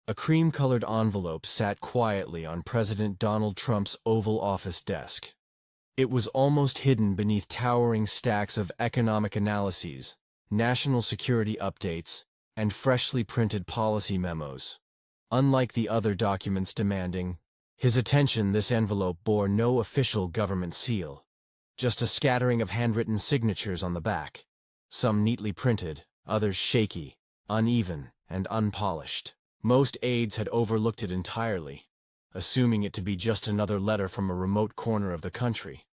A cream-colored envelope sat quietly on President Donald Trump's Oval Office desk. It was almost hidden beneath towering stacks of economic analyses, national security updates, and freshly printed policy memos. Unlike the other documents demanding his attention, this envelope bore no official government seal, just a scattering of handwritten signatures on the back, some neatly printed, others shaky, uneven, and unpolished. Most aides had overlooked it entirely, assuming it to be just another letter from a remote corner of the country,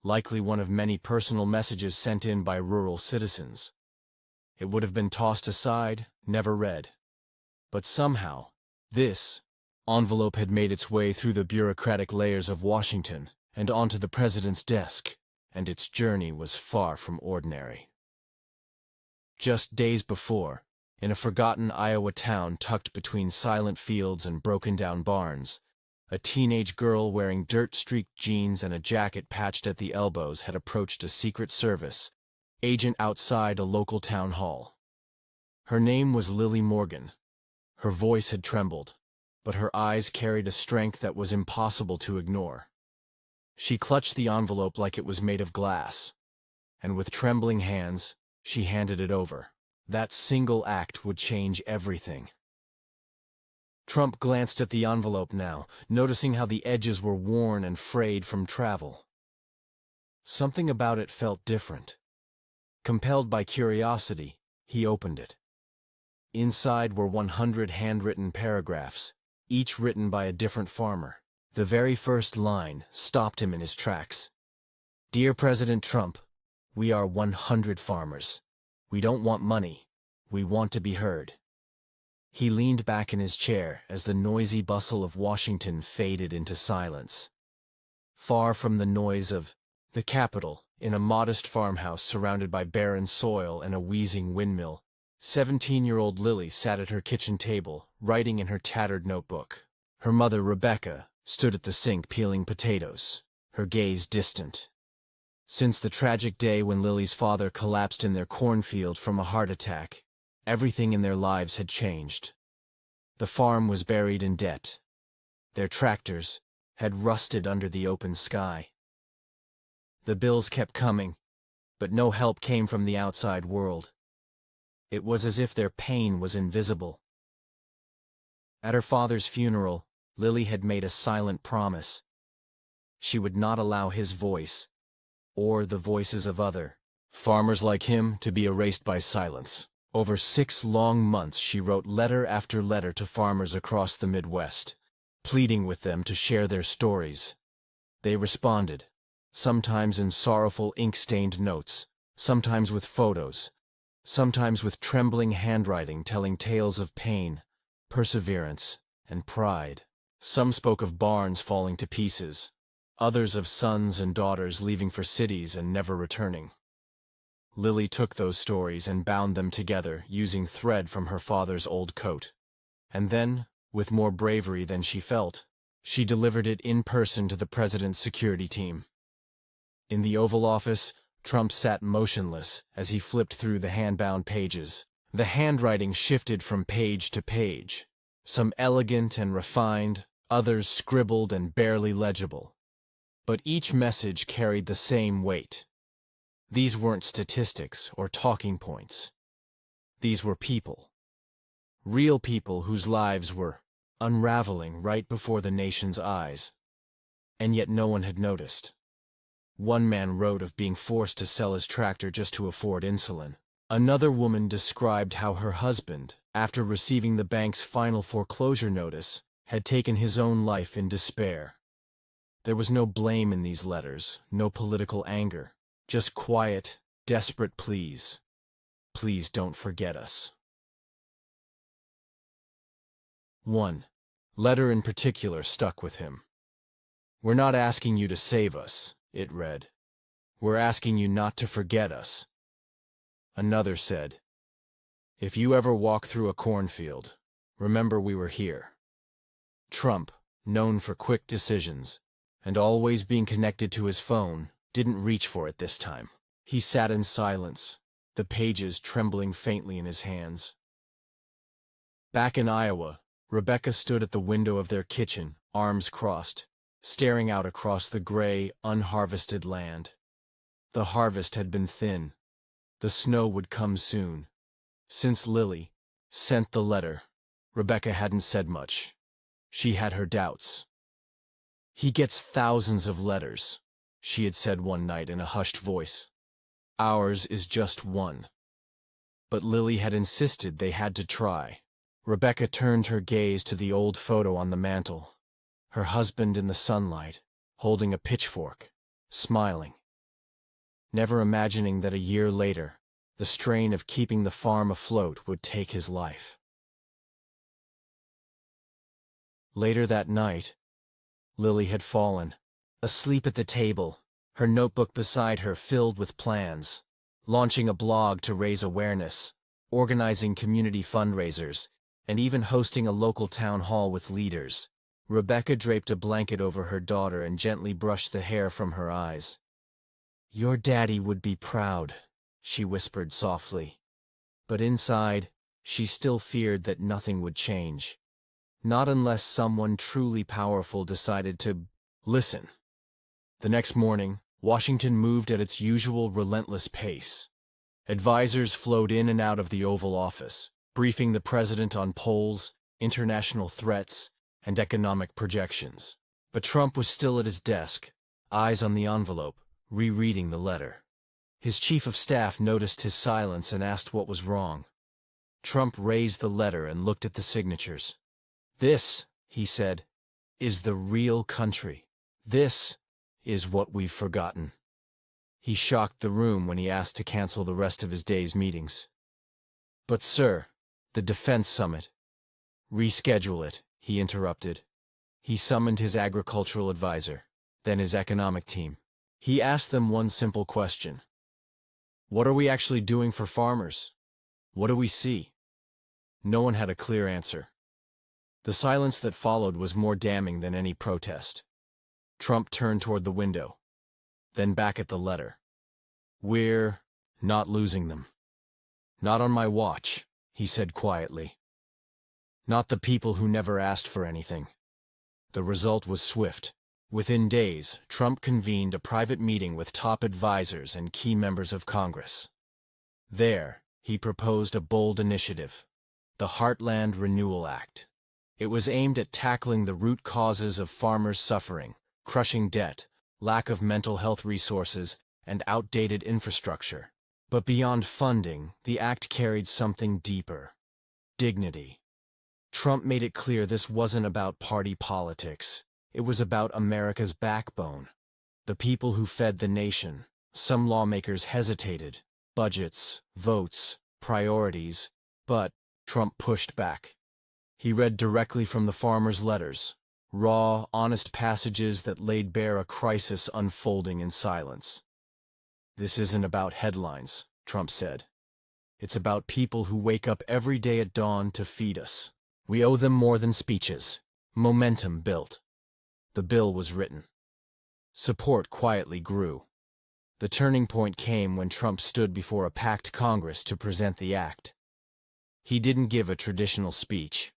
likely one of many personal messages sent in by rural citizens. It would have been tossed aside, never read. But somehow, this envelope had made its way through the bureaucratic layers of Washington and onto the president's desk, and its journey was far from ordinary. Just days before, in a forgotten Iowa town tucked between silent fields and broken-down barns, a teenage girl wearing dirt-streaked jeans and a jacket patched at the elbows had approached a Secret Service agent outside a local town hall. Her name was Lily Morgan. Her voice had trembled, but her eyes carried a strength that was impossible to ignore. She clutched the envelope like it was made of glass, and with trembling hands, she handed it over. That single act would change everything. Trump glanced at the envelope now, noticing how the edges were worn and frayed from travel. Something about it felt different. Compelled by curiosity, he opened it. Inside were 100 handwritten paragraphs, each written by a different farmer. The very first line stopped him in his tracks. "Dear President Trump, we are 100 farmers. We don't want money. We want to be heard." He leaned back in his chair as the noisy bustle of Washington faded into silence. Far from the noise of the Capitol, in a modest farmhouse surrounded by barren soil and a wheezing windmill, 17-year-old Lily sat at her kitchen table, writing in her tattered notebook. Her mother, Rebecca, stood at the sink peeling potatoes, her gaze distant. Since the tragic day when Lily's father collapsed in their cornfield from a heart attack, everything in their lives had changed. The farm was buried in debt. Their tractors had rusted under the open sky. The bills kept coming, but no help came from the outside world. It was as if their pain was invisible. At her father's funeral, Lily had made a silent promise. She would not allow his voice, or the voices of other farmers like him, to be erased by silence. Over 6 long months she wrote letter after letter to farmers across the Midwest, pleading with them to share their stories. They responded, sometimes in sorrowful ink-stained notes, sometimes with photos, sometimes with trembling handwriting telling tales of pain, perseverance, and pride. Some spoke of barns falling to pieces, others of sons and daughters leaving for cities and never returning. Lily took those stories and bound them together using thread from her father's old coat. And then, with more bravery than she felt, she delivered it in person to the president's security team. In the Oval Office, Trump sat motionless as he flipped through the hand-bound pages. The handwriting shifted from page to page, some elegant and refined, others scribbled and barely legible. But each message carried the same weight. These weren't statistics or talking points. These were people. Real people whose lives were unraveling right before the nation's eyes. And yet no one had noticed. One man wrote of being forced to sell his tractor just to afford insulin. Another woman described how her husband, after receiving the bank's final foreclosure notice, had taken his own life in despair. There was no blame in these letters, no political anger, just quiet, desperate pleas. Please don't forget us. One letter in particular stuck with him. "We're not asking you to save us," it read. "We're asking you not to forget us." Another said, "If you ever walk through a cornfield, remember we were here." Trump, known for quick decisions, and always being connected to his phone, didn't reach for it this time. He sat in silence, the pages trembling faintly in his hands. Back in Iowa, Rebecca stood at the window of their kitchen, arms crossed, staring out across the gray, unharvested land. The harvest had been thin. The snow would come soon. Since Lily sent the letter, Rebecca hadn't said much. She had her doubts. "He gets thousands of letters," she had said one night in a hushed voice. "Ours is just one." But Lily had insisted they had to try. Rebecca turned her gaze to the old photo on the mantel. Her husband in the sunlight, holding a pitchfork, smiling. Never imagining that a year later, the strain of keeping the farm afloat would take his life. Later that night, Lily had fallen, asleep at the table, her notebook beside her filled with plans, launching a blog to raise awareness, organizing community fundraisers, and even hosting a local town hall with leaders. Rebecca draped a blanket over her daughter and gently brushed the hair from her eyes. "Your daddy would be proud," she whispered softly. But inside, she still feared that nothing would change. Not unless someone truly powerful decided to listen. The next morning, Washington moved at its usual relentless pace. Advisors flowed in and out of the Oval Office, briefing the president on polls, international threats, and economic projections. But Trump was still at his desk, eyes on the envelope, rereading the letter. His chief of staff noticed his silence and asked what was wrong. Trump raised the letter and looked at the signatures. "This," he said, "is the real country. This is what we've forgotten." He shocked the room when he asked to cancel the rest of his day's meetings. "But sir, the defense summit." "Reschedule it," he interrupted. He summoned his agricultural advisor, then his economic team. He asked them one simple question. "What are we actually doing for farmers? What do we see?" No one had a clear answer. The silence that followed was more damning than any protest. Trump turned toward the window, then back at the letter. "We're not losing them. Not on my watch," he said quietly. "Not the people who never asked for anything." The result was swift. Within days, Trump convened a private meeting with top advisors and key members of Congress. There, he proposed a bold initiative, the Heartland Renewal Act. It was aimed at tackling the root causes of farmers' suffering, crushing debt, lack of mental health resources, and outdated infrastructure. But beyond funding, the act carried something deeper: dignity. Trump made it clear this wasn't about party politics. It was about America's backbone, the people who fed the nation. Some lawmakers hesitated. Budgets, votes, priorities. But Trump pushed back. He read directly from the farmers' letters, raw, honest passages that laid bare a crisis unfolding in silence. "This isn't about headlines," Trump said. "It's about people who wake up every day at dawn to feed us. We owe them more than speeches." Momentum built. The bill was written. Support quietly grew. The turning point came when Trump stood before a packed Congress to present the act. He didn't give a traditional speech.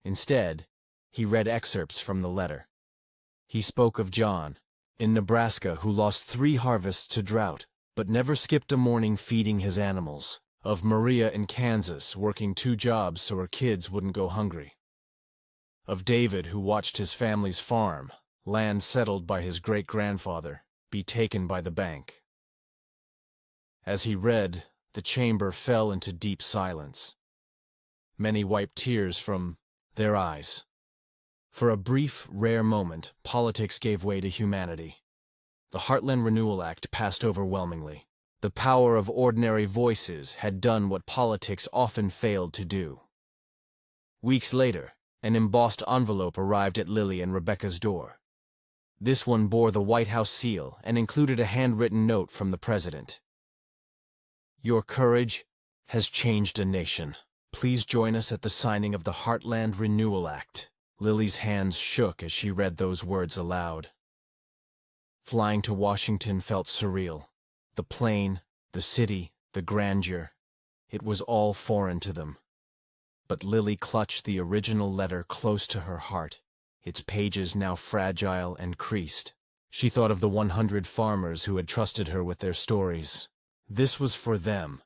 Instead, he read excerpts from the letter. He spoke of John, in Nebraska, who lost 3 harvests to drought, but never skipped a morning feeding his animals. Of Maria in Kansas, working 2 jobs so her kids wouldn't go hungry. Of David, who watched his family's farm, land settled by his great-grandfather, be taken by the bank. As he read, the chamber fell into deep silence. Many wiped tears from their eyes. For a brief, rare moment, politics gave way to humanity. The Heartland Renewal Act passed overwhelmingly. The power of ordinary voices had done what politics often failed to do. Weeks later, an embossed envelope arrived at Lily and Rebecca's door. This one bore the White House seal and included a handwritten note from the president. "Your courage has changed a nation. Please join us at the signing of the Heartland Renewal Act." Lily's hands shook as she read those words aloud. Flying to Washington felt surreal. The plane, the city, the grandeur. It was all foreign to them. But Lily clutched the original letter close to her heart, its pages now fragile and creased. She thought of the 100 farmers who had trusted her with their stories. This was for them.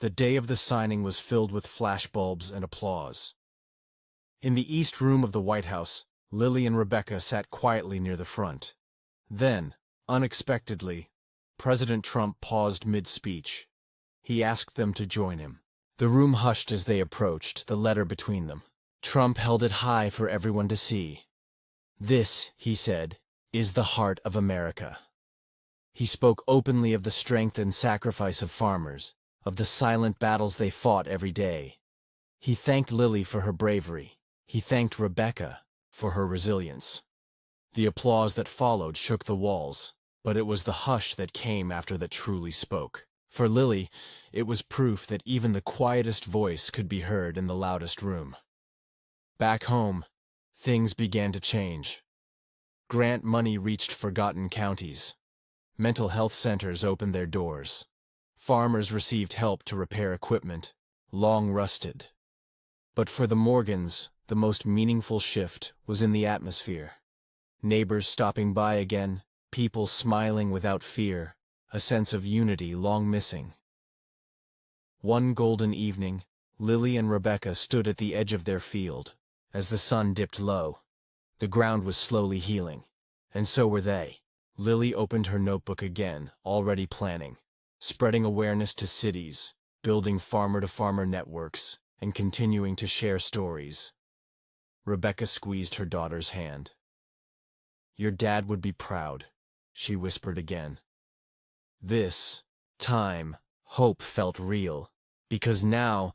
The day of the signing was filled with flashbulbs and applause. In the East Room of the White House, Lily and Rebecca sat quietly near the front. Then, unexpectedly, President Trump paused mid-speech. He asked them to join him. The room hushed as they approached, the letter between them. Trump held it high for everyone to see. "This," he said, "is the heart of America." He spoke openly of the strength and sacrifice of farmers, of the silent battles they fought every day. He thanked Lily for her bravery. He thanked Rebecca for her resilience. The applause that followed shook the walls, but it was the hush that came after that truly spoke. For Lily, it was proof that even the quietest voice could be heard in the loudest room. Back home, things began to change. Grant money reached forgotten counties. Mental health centers opened their doors. Farmers received help to repair equipment, long rusted. But for the Morgans, the most meaningful shift was in the atmosphere. Neighbors stopping by again, people smiling without fear, a sense of unity long missing. One golden evening, Lily and Rebecca stood at the edge of their field. As the sun dipped low, the ground was slowly healing, and so were they. Lily opened her notebook again, already planning, spreading awareness to cities, building farmer-to-farmer networks, and continuing to share stories. Rebecca squeezed her daughter's hand. "Your dad would be proud," she whispered again. This time, hope felt real, because now